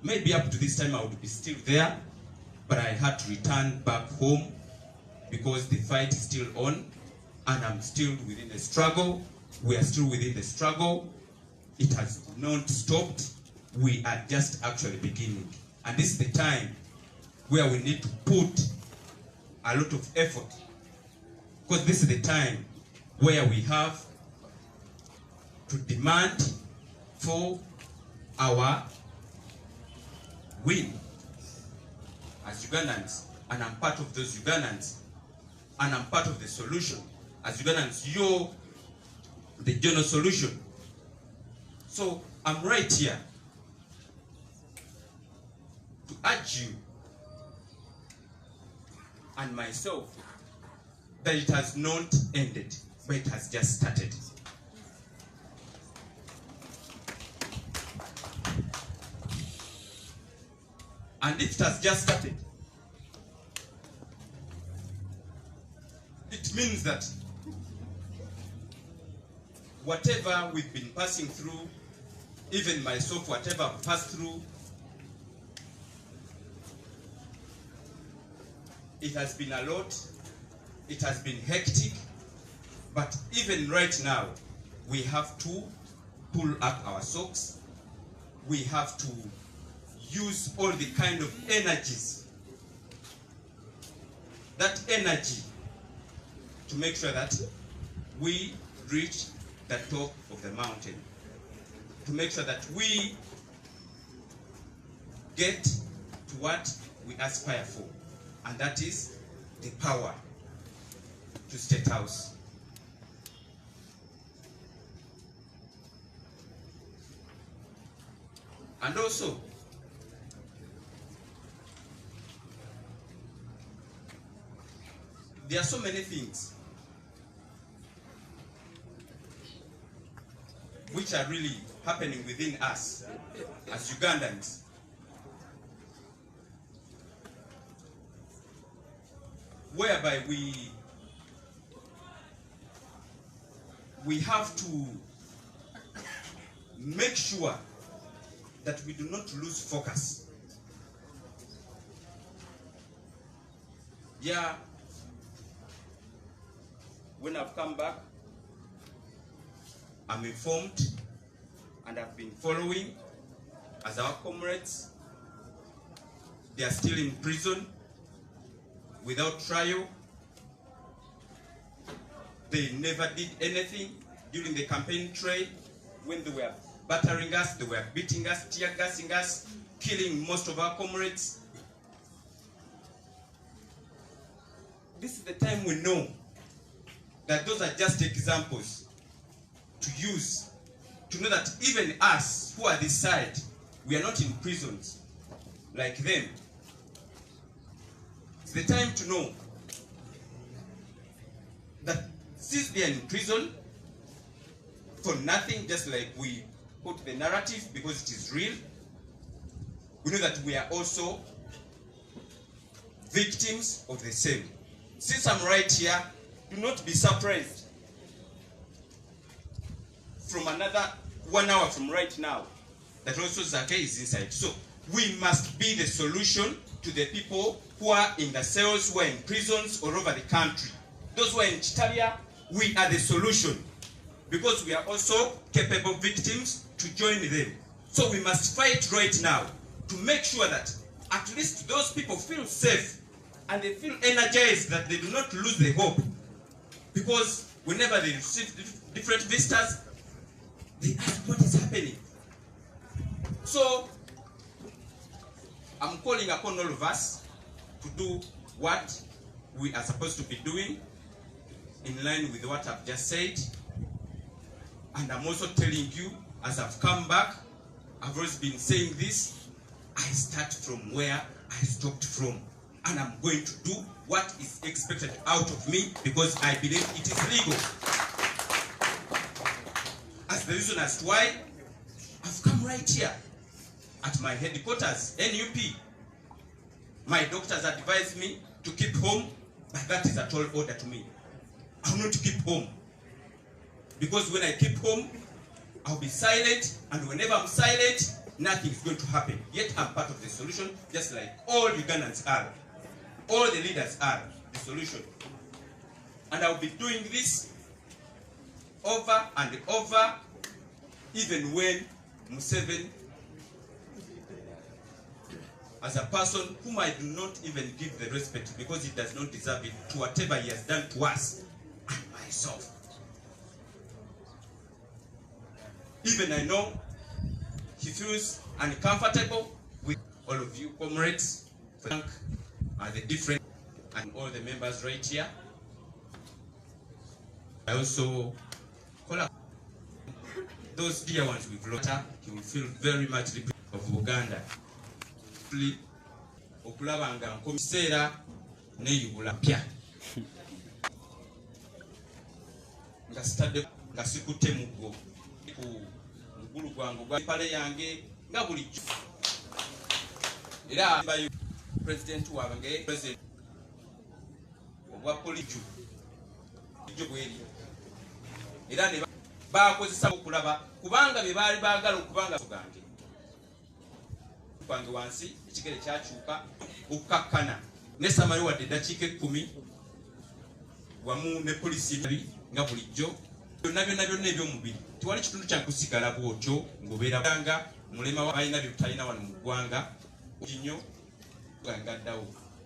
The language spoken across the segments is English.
maybe up to this time I would be still there, but I had to return back home because the fight is still on and I'm still within the struggle. We are still within the struggle. It has not stopped. We are just actually beginning. And this is the time where we need to put a lot of effort, because this is the time where we have to demand for our win as Ugandans, and I'm part of those Ugandans, and I'm part of the solution. As Ugandans, you're the general solution. So I'm right here to urge you and myself that it has not ended, but it has just started. And if it has just started, it means that whatever we've been passing through, even myself, whatever I've passed through, it has been a lot, it has been hectic, but even right now, we have to pull up our socks. We have to use all the kind of energies, that energy, to make sure that we reach the top of the mountain, to make sure that we get to what we aspire for, and that is the power to State House. And also, there are so many things which are really happening within us as Ugandans. Whereby we have to make sure that we do not lose focus. Yeah, when I've come back, I'm informed and I've been following as our comrades, they are still in prison without trial. They never did anything during the campaign trail. When they were battering us, they were beating us, tear gassing us, killing most of our comrades. This is the time we know that those are just examples to use, to know that even us who are this side, we are not in prisons like them. It's the time to know that since they are in prison for nothing, just like we put the narrative because it is real, we know that we are also victims of the same. Since I'm right here, do not be surprised from another 1 hour from right now that also Zake is inside. So we must be the solution to the people who are in the cells, who are in prisons all over the country. Those who are in Chitalia, we are the solution, because we are also capable victims to join them. So we must fight right now to make sure that at least those people feel safe and they feel energized, that they do not lose the hope. Because whenever they receive different visitors, they ask what is happening. So I'm calling upon all of us to do what we are supposed to be doing in line with what I've just said. And I'm also telling you, as I've come back, I've always been saying this, I start from where I stopped from. And I'm going to do what is expected out of me, because I believe it is legal. As the reason as to why I've come right here at my headquarters, NUP. My doctors advised me to keep home, but that is a tall order to me. I'm not to keep home, because when I keep home, I'll be silent, and whenever I'm silent, nothing is going to happen. Yet I'm part of the solution, just like all Ugandans are. All the leaders are the solution. And I'll be doing this over and over, even when Museveni, as a person whom I do not even give the respect because he does not deserve it to whatever he has done to us and myself. Even I know he feels uncomfortable with all of you comrades, thank the different and all the members right here. I also call up those dear ones with Lota. He will feel very much the of Uganda. Okulabanga nkomisera neyibula pya nga sitadde nga sikute mugo ku mugulu gwangu gwa pale yange nga bulijjo era bayo president wange president obwa poliju jo bweri era ne bakozesa okulaba kubanga be bali baagala okubanga gange kwange wansi ekigere kyakyuka okukakkana ne samari wadde dakiika 10 wamu ne polisi nga bulijjo byonna ebyomubiri tewali kitundu kyakusigala bwotyo ng'obeera nga mulema balina bye tutalina wano mu ggwanga nnyo gangaddawo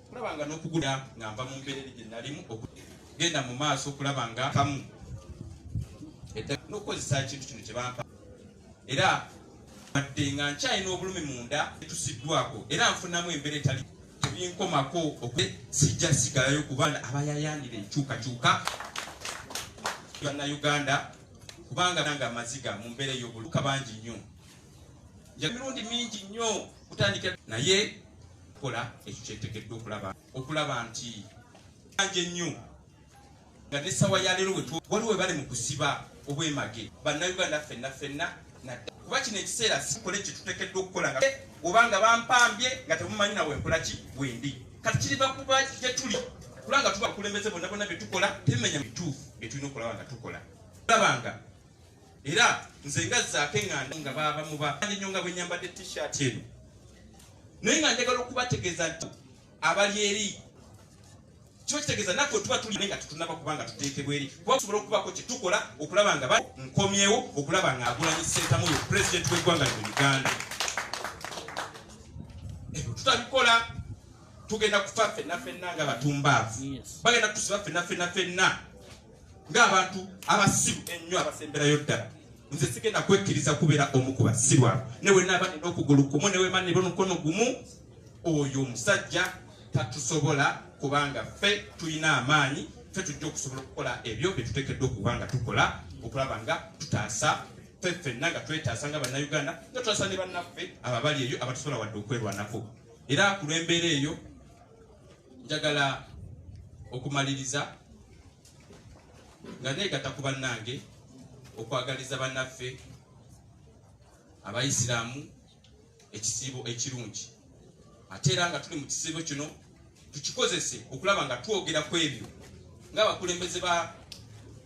kulabanga n'okugula nga nva mu mbeereri gye nalimu okugenda mu maaso okulabanga kamu n'okukozesa ekintu kino kye bampa era wadde nga nkyalina obulumi munda tusiddwako era nfunamu embeera etali tebinkomako sijja sigalayo kubanga abayayandira enkyukakyuka Uganda kubanga nanga amaziga mu mbeera ey'obuluka bangi nnyo mirundi mingi nnyo kutandikira naye kola ekyo kyetegeddwa okulaba nti bangi nnyo nga n'essawa ya leero waliwo bali mu kusiba obwemage bannayuganda ffenna kuba kino ekiseera sikole kye tuteekeddwa okukola nga obanga bampambye nga temumanyi nawe nkola ki wendi kati kiriva kuba gye tuli kulanga tuba kulembeze bonna bye tukola tebimenya bituufu bye tulina okulaba nga tukola kulabanga era nze nga zzaako eŋŋanda nga baba mubangi nnyo nga bwe nyambadde t-shirt eno naye nga njagala okubategeeza nti abali eri kiba kitegeeza naffe tuba tuli nga tetunaba kubanga tuteekebwa eri kuba tusobola okubako kye tukola okulaba nga nkomyewo okulaba nga agulanyi ssentamu yo pulezidenti w'eggwanga mu Uganda. Ebyo tutabikola tugenda kufa ffenna nga batumbaavu bagenda kutusiba ffenna ng'abantu abasiru ennyo abasemberayo ddala. Nze sigenda kwekkiriza kubeera omu ku basiru abo newe naaba nina okugulu kumu newe mani n'omukono gumu oyo omusajja tatusobola kubanga ffe tulina amaanyi ffe tujja okusobola okukola ebyo bye tuteekeddwa okuba nga tukola okulaba nga tutaasa ffenna nga twetaasa nga bannayuganda nga tutaasa ne bannaffe ababali eyo abatusobola wadde okwerwanako. Era ku lw'embeera eyo njagala okumaliriza nga neegatta ku bannange okwagaliza bannaffe abayisiraamu ekisiibo ekirungi ate era nga tuli mu kisiibo kino tukikozese okulaba nga twogera ku ebyo ng'abakulembeze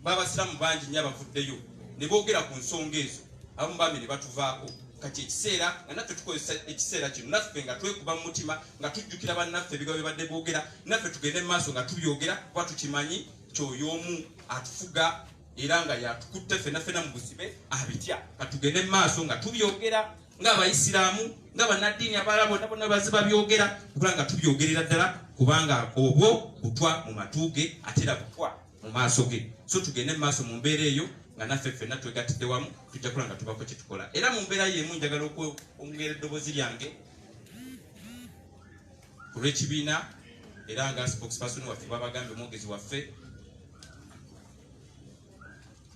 b'abasiraamu bangi nnyo abavuddeyo ne boogera ku nsonga ezo abamu bambi ne batuvaako kati ekiseera nga naffe tukozesa ekiseera kino naffe nga twekuba mu mutima nga tujjukira bannaffe ebigambo bye badde boogera naffe tugende mu maaso nga tubyogera kuba tukimanyi kyoy'omu atufuga era nga yatukutte ffenna mu busibe abitya katugende mu maaso nga tubyogera ng'abayisiraamu ng'abannaddiini abalala bonna baziba byogera okula nga tubyogerera ddala kubanga obwo butwa mu matuuge ate era butwa mu maaso ge. So tugende mu maaso mu mbeera eyo nga naffe ffenna twegattidde wamu tujja kula nga tubako kye tukola. Era mu mbeera y'emu njagala okwongera eddoboozi lyange ku lw'ekibiina era nga spokesperson waffe babagambye omwogezi waffe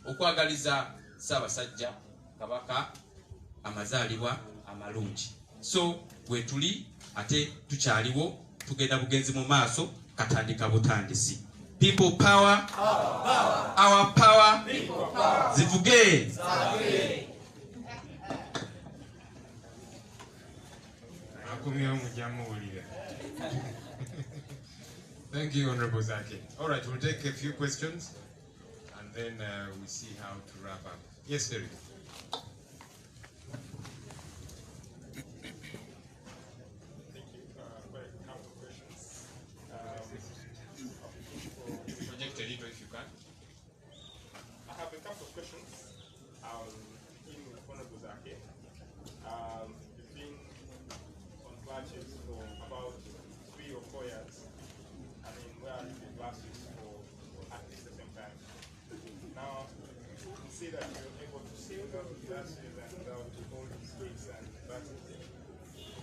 okwagaliza Ssaabasajja Kabaka amazaalibwa amalungi. So bwe tuli ate tukyaliwo tugenda bugenzi mu maaso katandika butandisi. People power, our power, zivuge. Thank you, Honorable Zaki. All right, we'll take a few questions and then we'll see how to wrap up. Yes, Derek.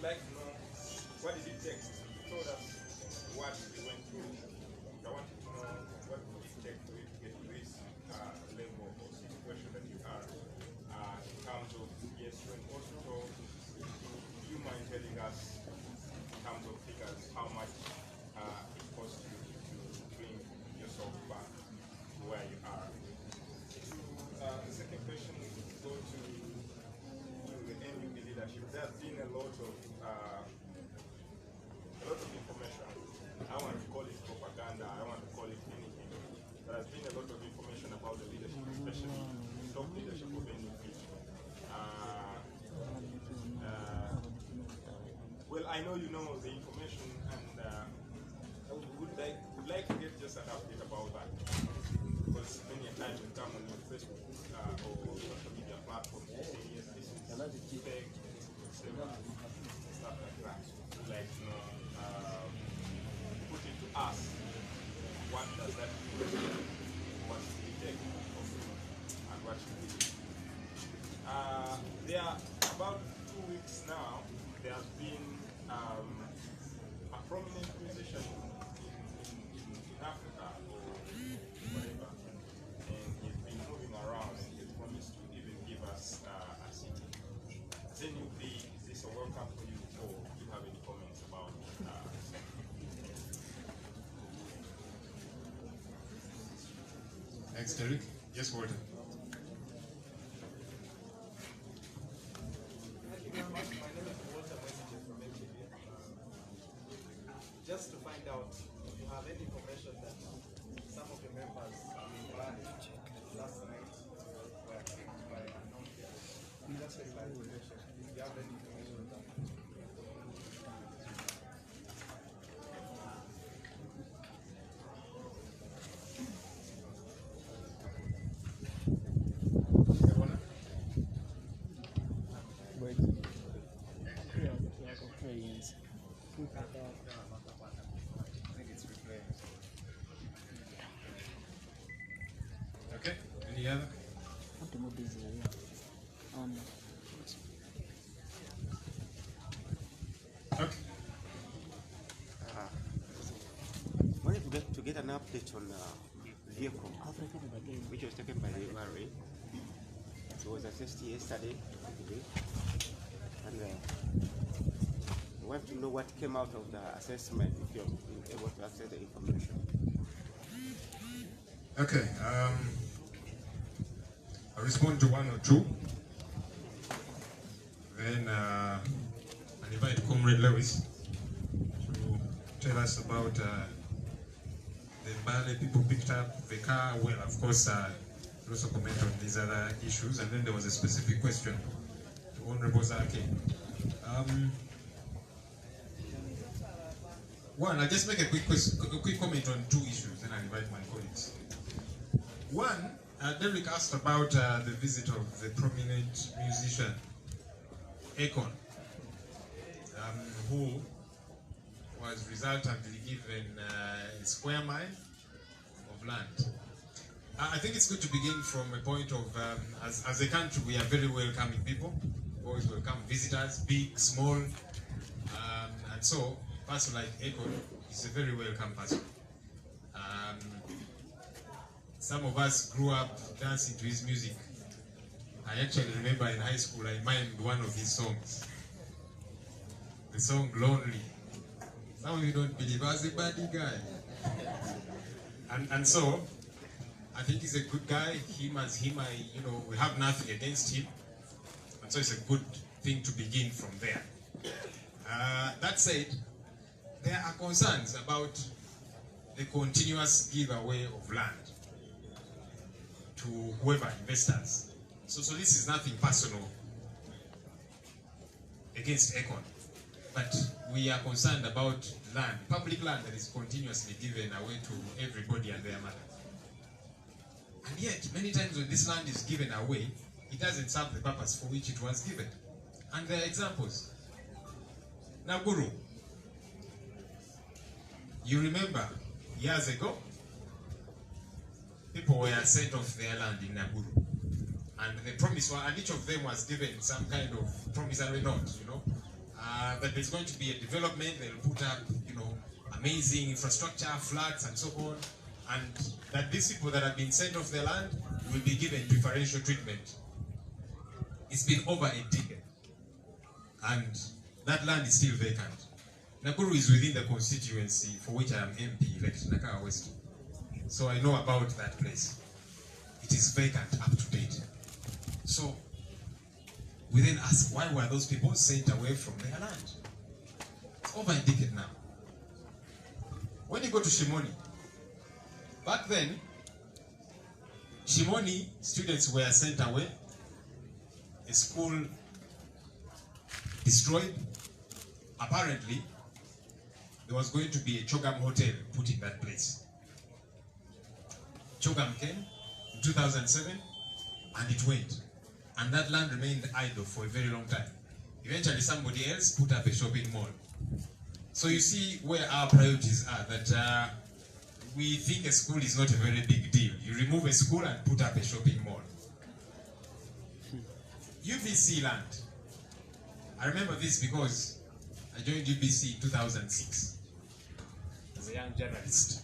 like to know what did it take? You told us what we went through. I wanted to know what did it take for you to get to this level or situation that you are in terms of, yes, you're in hospital. Do you mind telling us in terms of figures how much it cost you to bring yourself back to where you are? The second question would go to the NUP leadership. There's been a lot of information. I want to call it propaganda. I want to call it anything. There has been a lot of information about the leadership, especially the top leadership of NUP. Well, I know you know the information, and I would like to get just an update about that. Because many times we come on your Facebook or social media platforms, you say, yes, this is fake, stuff like that. Like, you know, put it to us, what does that mean? What should we take of it, and what should we do? There are about 2 weeks now, there has been a prominent musician in Africa or whatever, and he's been moving around and he's promised to even give us a city. Then you'll be, is this a welcome for you, or do you have any comments about Thanks, Derek. Yes, Walter. Just to find out if you have any information that some of the members in Bali last night were kicked by Kamwokya. Just a clarification. If you have any information on that. Okay, any other? Okay. Wanted to get an update on vehicle which was taken by the MRA. It was assessed yesterday, and I want to know what came out of the assessment, if you're able to access the information. Okay, I'll respond to one or two. Then I'll invite Comrade Lewis to tell us about the Bale people picked up the car. Well, of course, also comment on these other issues. And then there was a specific question to Honorable Zaki. One, I'll just make a quick comment on two issues, then I'll invite my colleagues. One, Derek asked about the visit of the prominent musician, Akon, who was resultantly given a square mile of land. I think it's good to begin from a point of, as a country, we are very welcoming people. We always welcome visitors, big, small, and so a person like Akon is a very welcome person. Some of us grew up dancing to his music. I actually remember in high school I mimed one of his songs. The song Lonely. Some of you don't believe I was a baddie guy. And so I think he's a good guy. Him as him, we have nothing against him. And so it's a good thing to begin from there. That said, there are concerns about the continuous giveaway of land to whoever investors. So this is nothing personal against Akon, but we are concerned about land, public land that is continuously given away to everybody and their mother. And yet, many times when this land is given away, it doesn't serve the purpose for which it was given. And there are examples. Naguru, you remember years ago, people were sent off their land in Naguru. And the promise was, and each of them was given some kind of promissory note, that there's going to be a development, they'll put up, you know, amazing infrastructure, flats and so on, and that these people that have been sent off their land will be given preferential treatment. It's been over a decade, and that land is still vacant. Nakuru is within the constituency for which I am MP, elected Nakawa West. So I know about that place. It is vacant up to date. So we then ask, why were those people sent away from their land? It's over a decade now. When you go to Shimoni, back then, Shimoni students were sent away, a school destroyed. Apparently, there was going to be a Chogam hotel put in that place. Chogam came in 2007 and it went. And that land remained idle for a very long time. Eventually somebody else put up a shopping mall. So you see where our priorities are, that we think a school is not a very big deal. You remove a school and put up a shopping mall. UBC land. I remember this because I joined UBC in 2006 as a young journalist.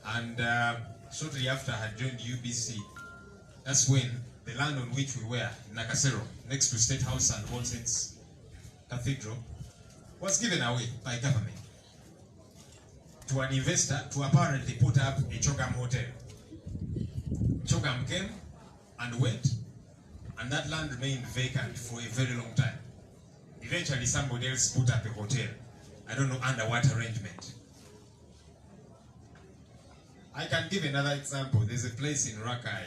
And shortly after I had joined UBC, that's when the land on which we were, Nakasero, next to State House and All Saints Cathedral, was given away by government to an investor to apparently put up a Chogam hotel. Chogam came and went, and that land remained vacant for a very long time. Eventually somebody else put up a hotel. I don't know under what arrangement. I can give another example. There's a place in Rakai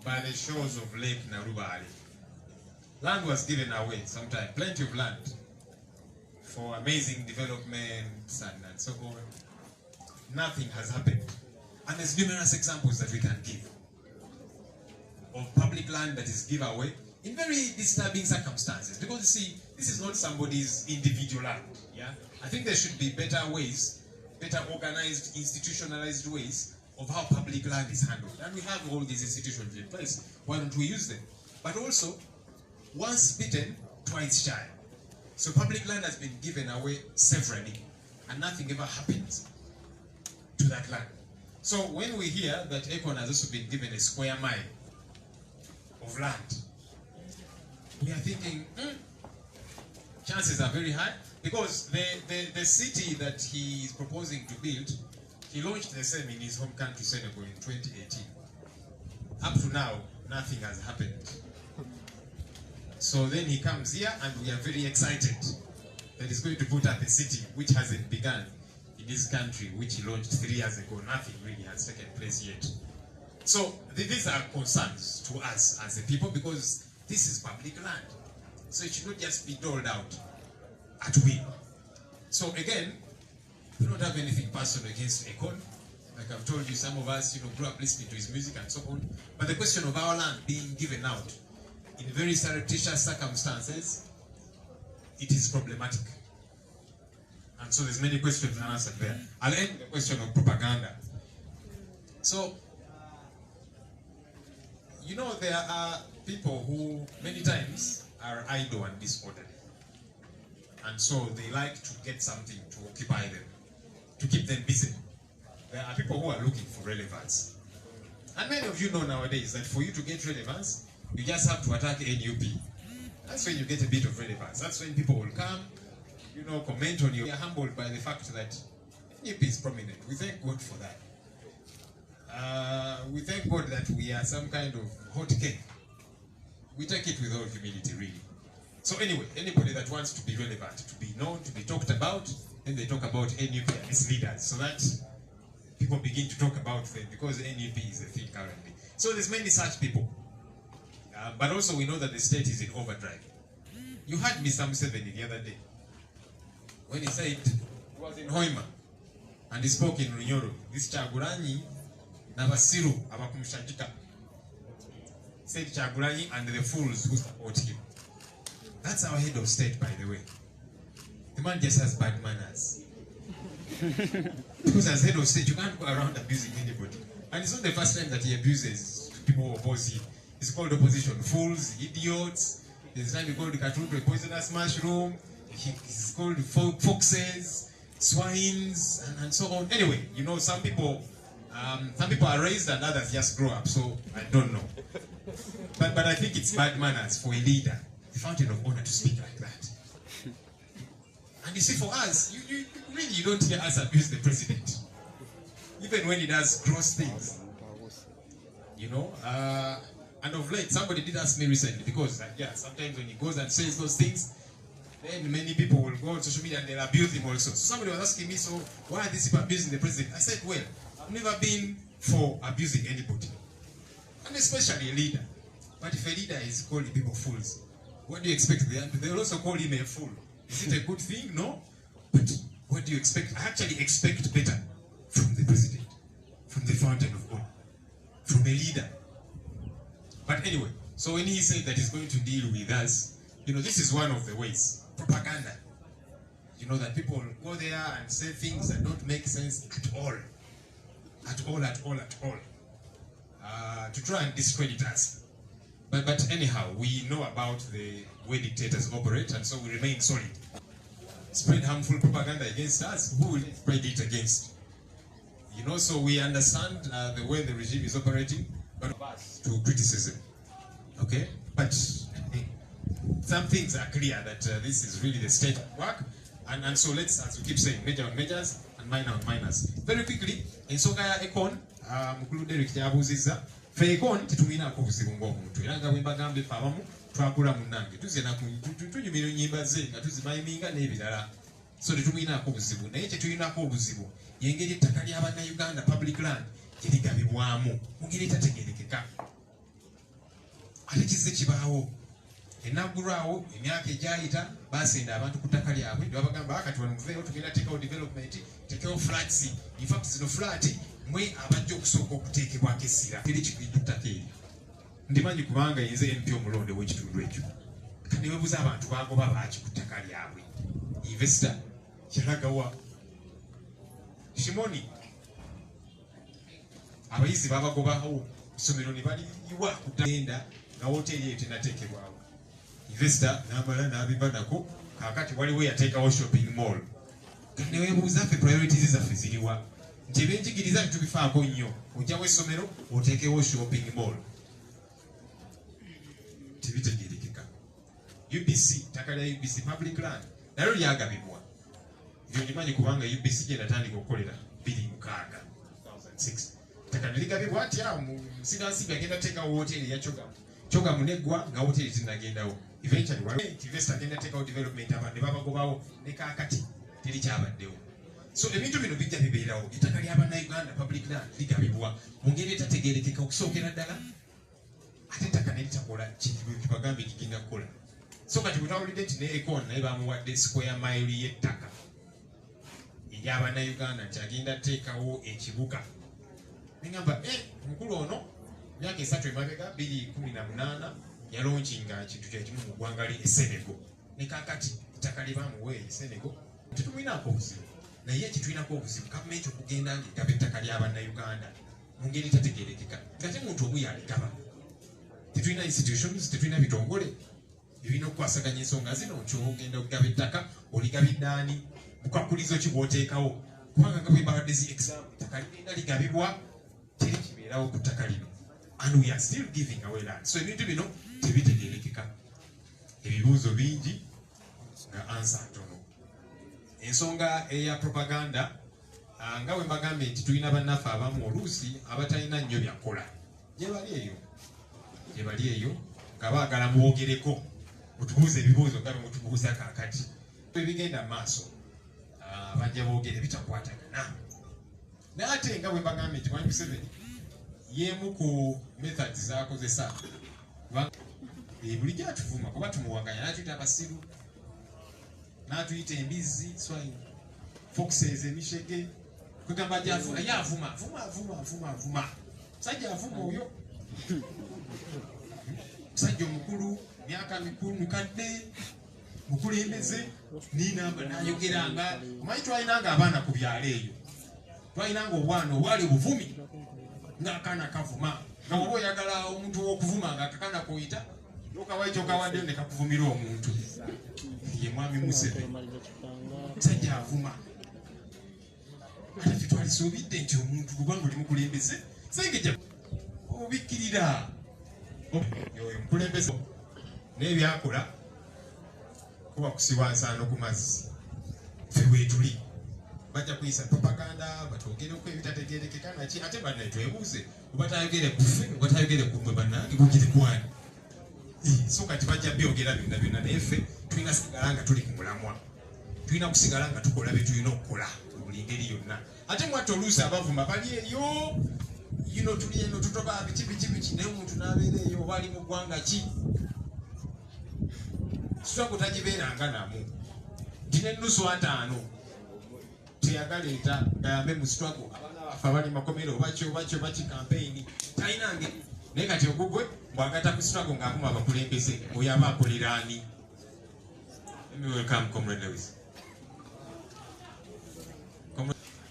by the shores of Lake Narubali. Land was given away sometime, plenty of land for amazing developments and so on. Nothing has happened. And there's numerous examples that we can give of public land that is given away in very disturbing circumstances. Because you see, this is not somebody's individual land. Yeah? I think there should be better ways, better organized, institutionalized ways of how public land is handled. And we have all these institutions in place. Why don't we use them? But also, once bitten, twice shy. So public land has been given away severally, and nothing ever happens to that land. So when we hear that Ekon has also been given a square mile of land, we are thinking, chances are very high, because the city that he is proposing to build, he launched the same in his home country, Senegal, in 2018. Up to now, nothing has happened. So then he comes here, and we are very excited that he's going to put up a city which hasn't begun in this country, which he launched 3 years ago. Nothing really has taken place yet. So these are concerns to us as a people, because this is public land. So it should not just be doled out at will. So again, we don't have anything personal against Ekon. Like I've told you, some of us, grew up listening to his music and so on. But the question of our land being given out in very surreptitious circumstances, it is problematic. And so there's many questions unanswered there. I'll end the question of propaganda. So, there are people who many times are idle and disorderly. And so they like to get something to occupy them, to keep them busy. There are people who are looking for relevance. And many of you know nowadays that for you to get relevance, you just have to attack NUP. That's when you get a bit of relevance. That's when people will come, comment on you. We are humbled by the fact that NUP is prominent. We thank God for that. We thank God that we are some kind of hot cake. We take it with all humility, really. So anyway, anybody that wants to be relevant, to be known, to be talked about, then they talk about NUP and its leaders, so that people begin to talk about them, because NUP is a thing currently. So there's many such people. But also we know that the state is in overdrive. You heard Mr. Museveni the other day, when he said he was in Hoima, and he spoke in Runyoro. This Chagulanyi, Nabasiru, Abakumshajika, said Chagulanyi and the fools who support him. That's our head of state, by the way. The man just has bad manners. Because as head of state, you can't go around abusing anybody. And it's not the first time that he abuses people who oppose him. He's called opposition fools, idiots. There's time he called Katutu a poisonous mushroom. He's called foxes, swines, and so on. Anyway, you know, some people are raised and others just grow up, so I don't know. But I think it's bad manners for a leader, the fountain of honor, to speak like that. And you see, for us, you really don't hear us abuse the president, even when he does gross things. You know, and of late, somebody did ask me recently, because yeah, sometimes when he goes and says those things, then many people will go on social media and they'll abuse him also. So somebody was asking me, so why are these people abusing the president? I said, well, I've never been for abusing anybody, and especially a leader. But if a leader is calling people fools, what do you expect? They'll also call him a fool. Is it a good thing? No. But what do you expect? I actually expect better from the president, from the fountain of honor, from a leader. But anyway, so when he said that he's going to deal with us, you know, this is one of the ways. Propaganda. You know, that people go there and say things that don't make sense at all. At all. To try and discredit us. But anyhow, we know about the way dictators operate, and so we remain solid. Spread harmful propaganda against us, who will spread it against? You know, so we understand the way the regime is operating, but to criticism. Okay? But some things are clear that this is really the state of work, and so let's, as we keep saying, major on majors and minor on minors. Very quickly, in Sogaya Econ, Mukulu Derek Yabuziza, Fekon, Titumina Kobusibu, Iranga Wimbagambe Famamu, Twakura Munangi, Tuzena Tunyumiro Yibaze, Tuzimaminga Nevidara. So the Tumina Kobusibu, Nature Tuina Kobusibu, Yengedi Takariaba Uganda public land, Yedigabi Wamu, Mugita Tegeka. Alikize Chibao, Enagurao, Inyake Jaita, Basinda, Abantu Kutakari, Wabagamba, Katuan, to take out development, take out flats. In fact, it's no flat. Mwe abajo kusoko kuteke wakesira kiri kibitutakeri ndimanyi kubanga yenze MP omulonde w'ekitundu ekyo kandi webuza abantu bagoba baaki kutaka lyabwe investor kiragawa Shimoni abayizi babagobawo isomero ne bali iwa kutenda nga hoteli etenatekebwawo investor n'amala n'abibanako kakati waliwo yateekawo shopping mall kandi webuza fe priorities zaffe ziriwa Jibenjigiriza tubifaako nnyo ojjawo essomero oteekewo shopping mall tibitegerekeka UBC ttaka lya UBC public land nalyo lyagabibwa ebyo njimanyi kubanga UBC gye natandika okukolera 2006 ttaka ne ligabibwa atya musigansimbi agenda teekawo hoteri ya Chogamu neggwa nga hoteri zinagendawo eventually waliwo investor agenda teekawo development abantu ne babagobawo ne kaakati teri kyabaddewo. So ebintu bino bijja bibeerawo ettaka ly'Abannayuganda public land ligabibwa mu ngeri etategeerekeka okusookera ddala ate ettaka ne litakola kibagambe kigenda kukola. So kati butawulidde nti ne Econ naye bamuwadde square mile y'ettaka ery'Abannayuganda nti agenda teekawo ekibuga. Nengamba omukulu ono myaka 3 emabega 2018 yalonkinga ekintu kyekimu mu ggwanga lye Senegal ne kaakati ettaka lye bamuwa Senegal tetumwinaako obuzibu. Naye kituyinako obuzibu gavumenti okugenda ng'egaba ettaka ly'Abannayuganda mu ngeri etategeerekeka ng'ate muntu omu yaligaba. Tetulina institutions, tetulina bitongole ebirina okukwasaganya ensonga zino nti ogenda okugaba ettaka oligabidde ani bukwakulizo ki bw'oteekawo kubanga nga bwe mbabadde zi exam ettaka ligenda ligabibwa teri kibeerawo ku ttaka lino and we are still giving away land. So ebintu bino tebitegeerekeka, ebibuuzo bingi nga answer ntono. Ensonga eya propaganda nga bwe mbagambye nti tulina bannaffe abamu oluusi abatalina nnyo byakola gye bali eyo nga baagala mwogereko mutubuuze ebibuuzo nga bwe mutubuuza kaakati ebigenda mu maaso bajja boogere bitakwatagana. Naye ate nga bwe mbagambye nti Mwami Museveni y'emu ku methods z'akozesa bulijjo atuvuma kuba tumuwaganya n'atuyita abasiru n'atuyita embizi swine foxes emishege kugamba ajavuma yavuma sajja avuma oyo sajja omukulu myaka mikulu mukadde mukulembeze ninamba nayogeranga omanyi twalinanga abaana ku byalo eyo twalinanga obwana obwali buvumi ng'akaana kavuma nga oba oyagala omuntu w'okuvuma nga akakaana koyita Yokawadde ne kakuvumira omuntu ye mwami Museveni sajja avuma ate twalisubidde nti omuntu kubanga oli mukulembeze sengejja obikkirira oyo mukulembeze n'ebyakola kuba kusiba nsaano ku mazzi ffe weetuli bajja kuyisa propaganda batwogereko ebitategerekeka naki ate bannaye twebuuze oba tayogere kuffe oba tayogere kumwe bannange gukiri kwani so kati bajja byogera byonna naye ffe tulina kusigala nga tuli ku mulamwa tulina kusigala nga tukola bye tulina okukola buli ngeri yonna ate mwate oluusi abavuma bali eyo tuli eno tutoba biki naye omuntu n'abeera eyo oba ali mu ggwanga ki sitwago tagibeeranga namu tina ennusu 5 teyagaleeta gayambe mu sitwago abaana baffe abali makomero obakyo baki kampeyini talina ngeri naye kati ogugwe bwagata ku sitwago ng'akuma abakulembeze oyo aba akolera ani? Let me welcome Comrade Lewis.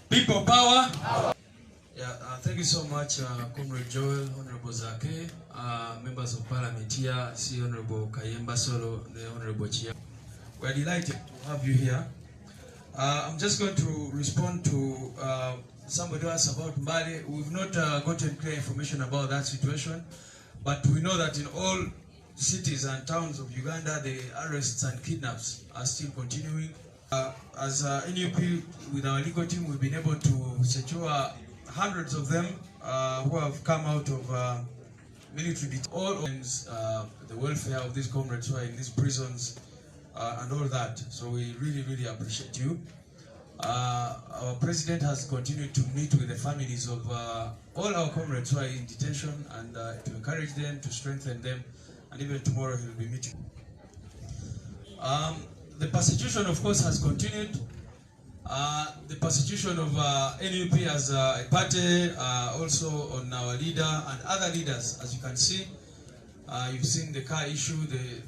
People power. Yeah, thank you so much, Comrade Joel, Honorable Zake, members of Parliament here. I see Honorable Kayemba Solo, the Honorable Chia. We're delighted to have you here. I'm just going to respond to somebody asked about Mbale. We've not gotten clear information about that situation, but we know that in all cities and towns of Uganda, the arrests and kidnaps are still continuing. As NUP, with our legal team, we've been able to secure hundreds of them who have come out of military all the welfare of these comrades who are in these prisons and all that. So we really appreciate you. Our president has continued to meet with the families of all our comrades who are in detention and to encourage them, to strengthen them, and even tomorrow he will be meeting. The persecution, of course, has continued. The persecution of NUP as a party, also on our leader and other leaders, as you can see. You've seen the car issue, the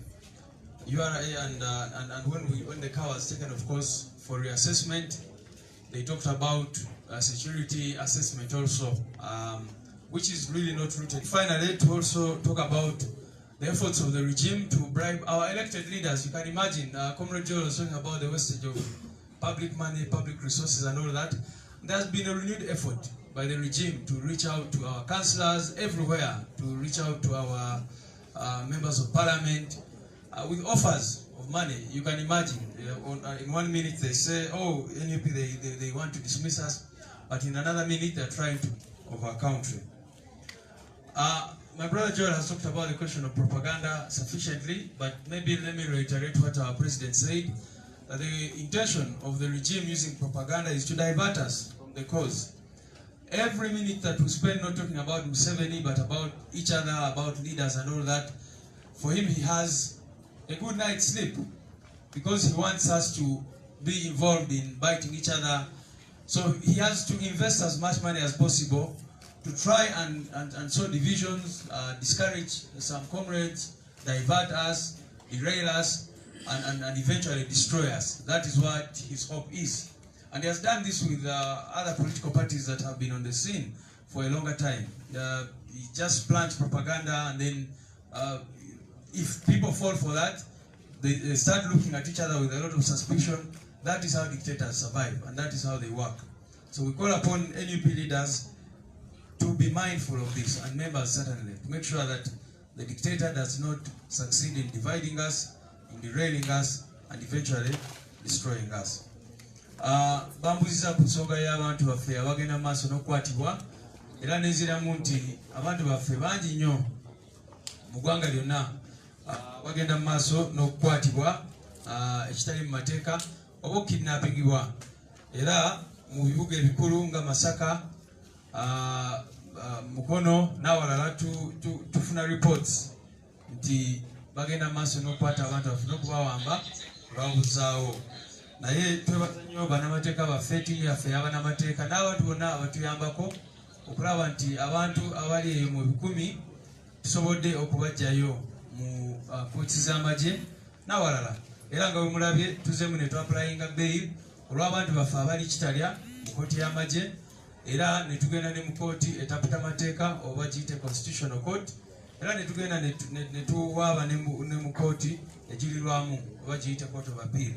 URA, and when the car was taken, of course, for reassessment, they talked about security assessment also, which is really not rooted. Finally, to also talk about the efforts of the regime to bribe our elected leaders. You can imagine, Comrade Joel was talking about the wastage of public money, public resources and all that. There has been a renewed effort by the regime to reach out to our councillors everywhere, to reach out to our members of parliament with offers of money. You can imagine, in 1 minute they say, oh, NUP, they want to dismiss us, but in another minute they're trying to of our country. My brother Joel has talked about the question of propaganda sufficiently, but maybe let me reiterate what our president said, that the intention of the regime using propaganda is to divert us from the cause. Every minute that we spend not talking about Museveni, but about each other, about leaders and all that, for him he has a good night's sleep, because he wants us to be involved in biting each other. So he has to invest as much money as possible to try and sow divisions, discourage some comrades, divert us, derail us, and eventually destroy us. That is what his hope is. And he has done this with other political parties that have been on the scene for a longer time. He just plants propaganda, and then if people fall for that, they start looking at each other with a lot of suspicion. That is how dictators survive, and that is how they work. So we call upon NUP leaders to be mindful of this, and members certainly, to make sure that the dictator does not succeed in dividing us, in derailing us, and eventually destroying us. Bambuziza ku nsonga y'abantu baffe abagenda maaso n'okukwatibwa, era nenziramu nti abantu baffe bangi nnyo mu ggwanga lyonna bagenda maaso n'okukwatibwa ekitali mu mateeka oba okukidnappingibwa, era mu bibuga ebikulu nga Masaka, Mukono n'awalala tufuna reports nti bagenda maaso n'okukwata abantu baffe n'okubawamba babuzaawo. Naye twebaza nnyo bannamateeka baffe, ttiimu yaffe y'abannamateeka n'abantu bonna abatuyambako okulaba nti abantu abali eyo mu 1000 tusobodde okubaggyayo mu kooti z'amagye n'awalala. Era nga bwe mulabye tuzemu ne twapulayinga bail olw'abantu baffe abali Kitalya mu kooti y'amagye, era ne tugenda ne mu kooti etaputa mateeka oba giyite constitutional court, era ne tugenda ne tuwaaba ne mu kooti egirirwamu oba giyita court of appeal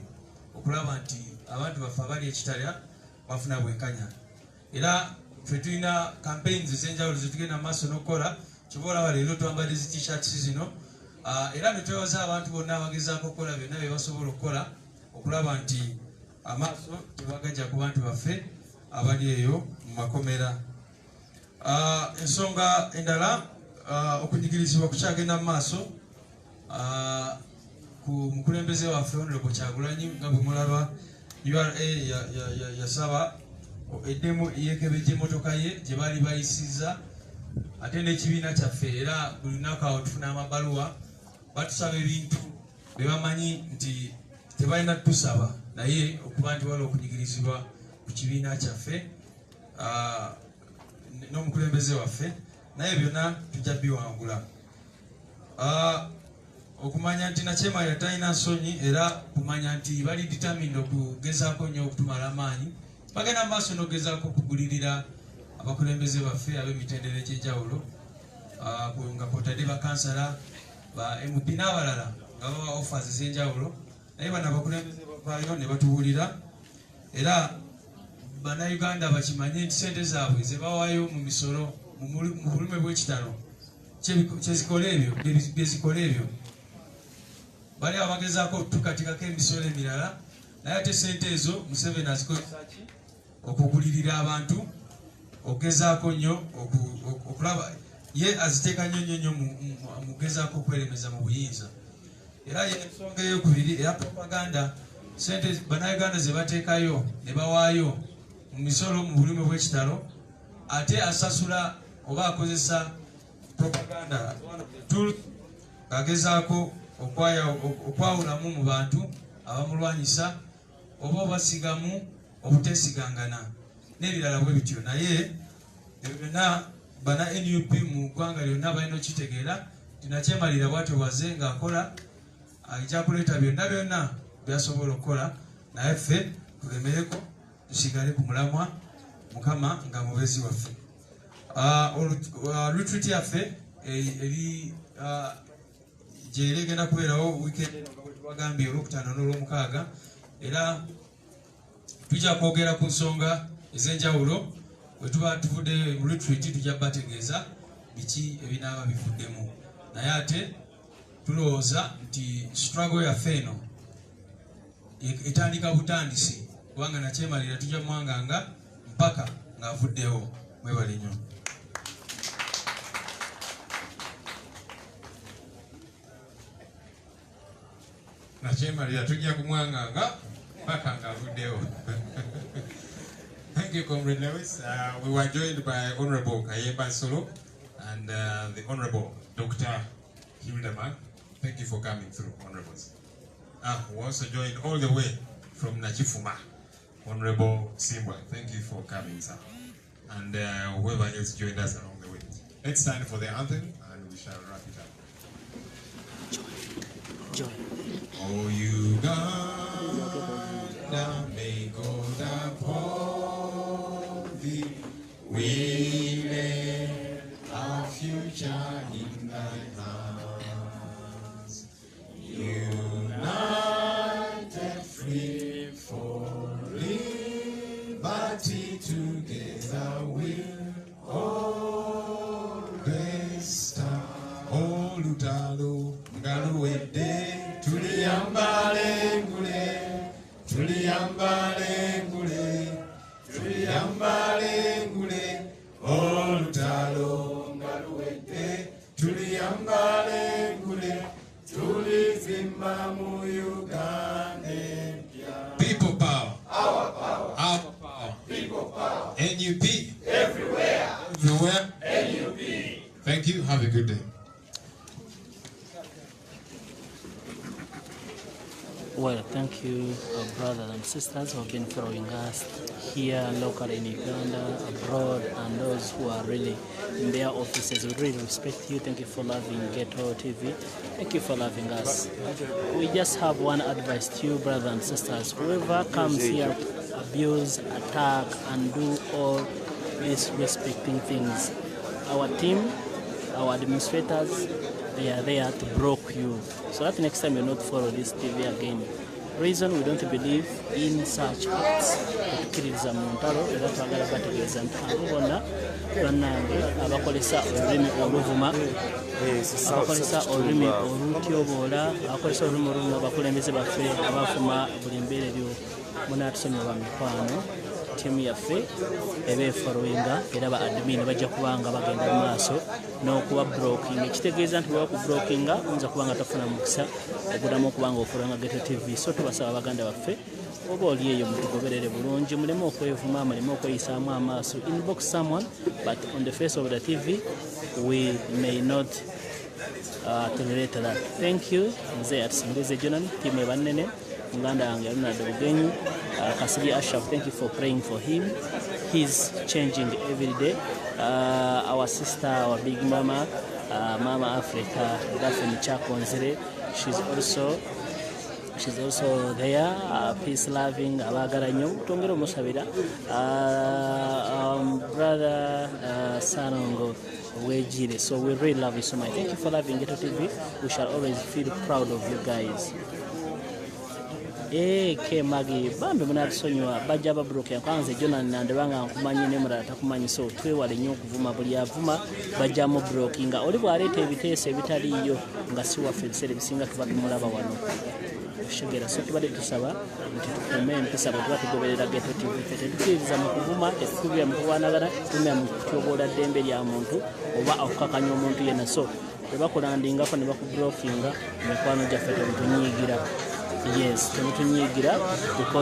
okulaba nti abantu baffe abali ekitalya bafuna bwenkanya. Era ffe tulina campaigns ez'enjawulo zetugenda mu maaso n'okukola. Kyova olaba leero twambaliza t-shirts zino era ne twebaza abantu bonna abagezaako okukola byonna bye basobola okukola okulaba nti amaaso tebagajja ku bantu baffe abali eyo mu makomera. Ensonga endala okunyigirizibwa kukyagenda mu maaso ku mukulembeze waffe Honorable Kyagulanyi nga bwe mulaba URA yasaba eddemu yekebejja emmotoka ye gye baali bayisizza ate n'ekibiina kyaffe era buli lunaku awo tufuna amabaluwa batusaba ebintu bye bamanyi nti tebalina tusaba naye okuba nti waliwo okunyigirizibwa ku kibiina kyaffe n'omukulembeze waffe naye byonna tujja biwangula. Okumanya nti Nakyemalira talina nsonyi era kumanya nti bali determined okugezaako nnyo okutumala amaanyi bagenda mu maaso n'ogezaako okugulirira abakulembeze baffe ab'emitendera egy'enjawulo nga kwotadde bakansala ba MP n'abalala nga bawa offers ez'enjawulo naye bano abakulembeze bavaayo ne batubuulira era bannayuganda bakimanye nti sente zaabwe ze bawaayo mu misolo mu bulume bw'ekitalo byezikola ebyo bali abagezaako okutukatikako emisolo emirala naye ate sente ezo Museveni azikozesa ki okugulirira abantu okugezaako nnyo okulaba ye aziteeka nnyo mu kugezaako okweremeza mu buyinza. Era ensonga eyokubiri eya propaganda sente bannayuganda ze bateekayo ne bawaayo mu misolo mu bulume bw'ekitalo ate asasula oba akozesa propaganda ng'agezaako okwawulamu mu bantu abamulwanyisa oba obasigamu obuteesigangana n'ebirala bwe bityo. Naye byonna bana NUP mu ggwanga lyonna balina okitegeera nti Nakyemalira bwatwewaze ng'akola ajja kuleeta byonna byasobola okukola naye ffe tulemereko tusigale ku mulamwa Mukama nga mubezi waffe. Retreat yaffe eri gye egenda kubeerawo weekend tubagambye olwokutaano n'olwomukaaga era tujja kwogera ku nsonga ez'enjawulo bwe tuba tuvudde mu retreat tujja bategeeza biki ebinaaba bivuddemu naye ate tulowooza nti struggle yaffe eno etandika butandisi kubanga Nakyemalira tujja mwanganga mpaka ng'avuddewo. Mwebale nnyo. Nakyemalira tujja kumwanganga mpaka ng'avuddewo. Thank you, Comrade Lewis. We were joined by Honorable Kayemba Solo and the Honorable Dr. Hildeman. Thank you for coming through, Honorables. We also joined all the way from Nachifuma, Honorable Simbwa. Thank you for coming, sir. And whoever else joined us along the way. Let's stand for the anthem and we shall wrap it up. Joy. Oh, Uganda, may God uphold thee. We lay our future in thy hands. United, free for liberty, together we'll always stand. Oh, Lutalo, Ngaluwede, tuliyambale ngule, tuliyambale ngule, tuliyambale ngule. Oh, Lutalo, Ngaluwede, tuliyambale ngule, tulizimba mu Uganda. People power. Our power. Our power. People power. NUP. Everywhere. Everywhere. NUP. Thank you. Have a good day. Well, thank you, brothers and sisters who have been following us here locally in Uganda, abroad, and those who are really in their offices. We really respect you. Thank you for loving Ghetto TV. Thank you for loving us. We just have one advice to you, brothers and sisters. Whoever comes here, abuse, attack, and do all these respecting things, our team our administrators, they are there to block you. So that next time you not follow this TV again. Reason we don't believe in such acts. Tukiririza mu ntalo era twagala bategeeza nti abo bonna bannange abakolesa olulimi oluvuma, abakolesa olulimi olutyoboola, abakolesa olulimi olumu abakulembeze baffe abafuma buli mbeera eryo munaatusonyiwa mikwano. Tiimu yaffe eba efollowinga era ba admin bajja kubanga bagenda mu maaso n'okuba blocking. Ekitegeeza nti bwe bakublokinga oyinza kubanga tofuna mukisa oguddamu okubanga ofollowinga Ghetto TV. So tubasaba baganda baffe oba oli eyo mutugoberere bulungi, muleme okwevuma, muleme okweyisaamu amaaso. Inbox someone but on the face of the TV we may not tolerate that. Thank you. Nze atusingize Jonan tiimu ebannene Uganda yange Ronald Bugenyi. Kasiri Ashraf, thank you for praying for him. He's changing every day. Our sister, our big mama, Mama Africa, Daphne Chakonzire, she's also there. Peace loving, abagaranyo. Tongero musabira. Brother Sanongo Wejire. So we really love you so much. Thank you for loving Ghetto TV. We shall always feel proud of you guys. Ke magi bambe munatusonyiwa bajja babroke kwanze Jonan nandebanga nkumanyi ne murata takumanyi, so twewale nnyo okuvuma buli avuma bajja mu broking oli bwaleeta ebiteeso ebitaliyo nga si waffe ebiseera ebisinga tuba tumulaba wano oshegera. So tubadde tusaba nti tukume empisa bwe tuba tugoberera Ghetto TV. Ffe tetukiriza mu kuvuma, tetukubira mu kulwanagana, tumira mu kutyoboola ddembe lya muntu oba okukakanya omuntu yenna. So bwe bakulandingako ne bakubrokinga mikwano gyaffe temutunyiigira. Yes, temutunyiigira because